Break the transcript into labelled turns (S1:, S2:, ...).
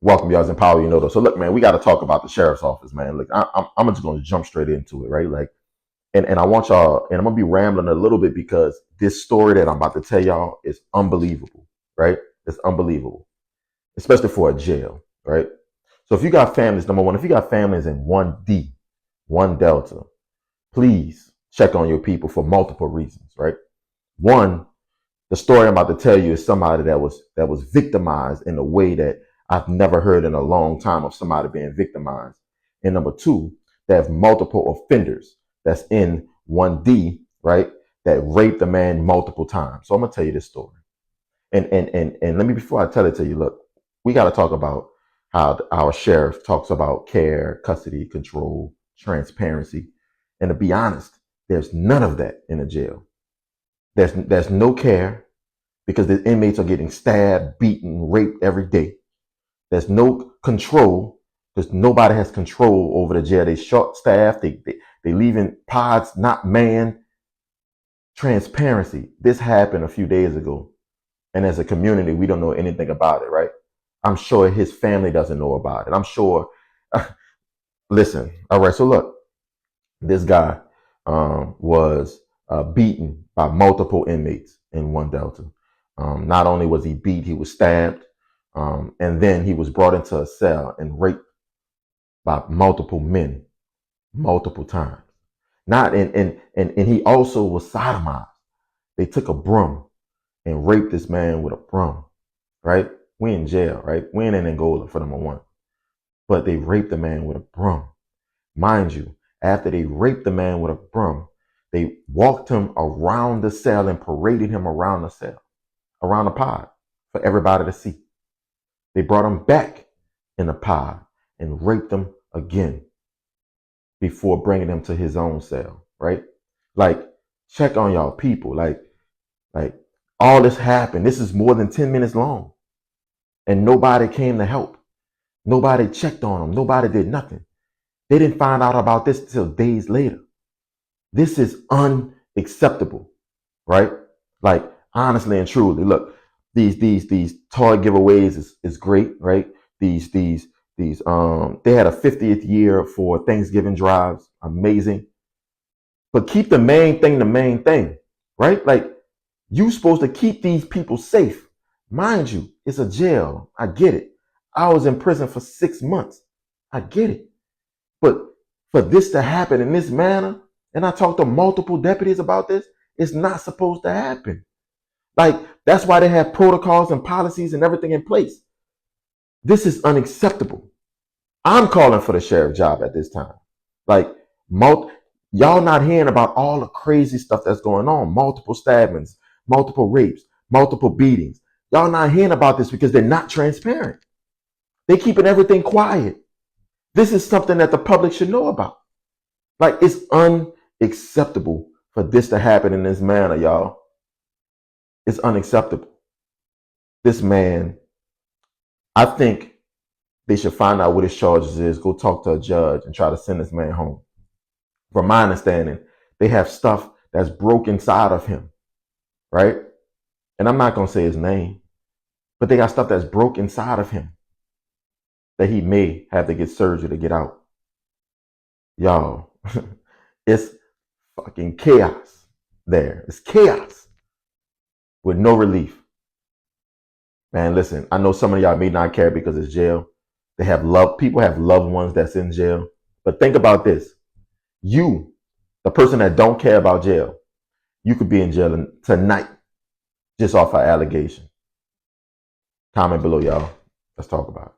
S1: Welcome, y'all. Empower you know though. So look, man, we got to talk about the sheriff's office, man. Look, I'm just going to jump straight into it, right? Like, and I want y'all, and I'm gonna be rambling a little bit because this story that I'm about to tell y'all is unbelievable, right? It's unbelievable, especially for a jail, right? So if you got families, number one, if you got families in 1D, 1 Delta, please check on your people for multiple reasons, right? One, the story I'm about to tell you is somebody that was victimized in a way that I've never heard in a long time of somebody being victimized. And number two, they have multiple offenders that's in 1D, right? That raped a man multiple times. So I'm gonna tell you this story. And let me, before I tell it to you, look, we got to talk about how our sheriff talks about care, custody, control, transparency. And to be honest, there's none of that in a jail. There's no care because the inmates are getting stabbed, beaten, raped every day. There's no control because nobody has control over the jail. They short staffed. They leaving pods not manned. Transparency. This happened a few days ago. And as a community, we don't know anything about it, right? I'm sure his family doesn't know about it. I'm sure. Listen, all right. So look, this guy was beaten by multiple inmates in 1 Delta. Not only was he beat, he was stabbed, and then he was brought into a cell and raped by multiple men, multiple times. And he also was sodomized. They took a broom and raped this man with a broom, right? We in jail, right? We ain't in Angola for number one. But they raped the man with a broom. Mind you, after they raped the man with a broom, they walked him around the cell and paraded him around the cell, around the pod for everybody to see. They brought him back in the pod and raped him again before bringing him to his own cell, right? Like, check on y'all people. Like all this happened. This is more than 10 minutes long. And nobody came to help. Nobody checked on them. Nobody did nothing. They didn't find out about this until days later. This is unacceptable, right? Like, honestly and truly, look, these toy giveaways is great, right? These they had a 50th year for Thanksgiving drives, amazing. But keep the main thing, right? Like, you supposed to keep these people safe. Mind you, it's a jail. I get it. I was in prison for 6 months. I get it. But for this to happen in this manner, and I talked to multiple deputies about this, it's not supposed to happen. Like, that's why they have protocols and policies and everything in place. This is unacceptable. I'm calling for the sheriff job at this time. Like, y'all not hearing about all the crazy stuff that's going on. Multiple stabbings, multiple rapes, multiple beatings. Y'all not hearing about this because they're not transparent. They're keeping everything quiet. This is something that the public should know about. Like, it's unacceptable for this to happen in this manner, y'all. It's unacceptable. This man, I think they should find out what his charges is, go talk to a judge and try to send this man home. From my understanding, they have stuff that's broke inside of him, right? And I'm not going to say his name, but they got stuff that's broke inside of him that he may have to get surgery to get out. Y'all, it's fucking chaos there. It's chaos with no relief. Man, listen, I know some of y'all may not care because it's jail. People have loved ones that's in jail. But think about this. You, the person that don't care about jail, you could be in jail tonight just off an allegation. Comment below, y'all. Let's talk about it.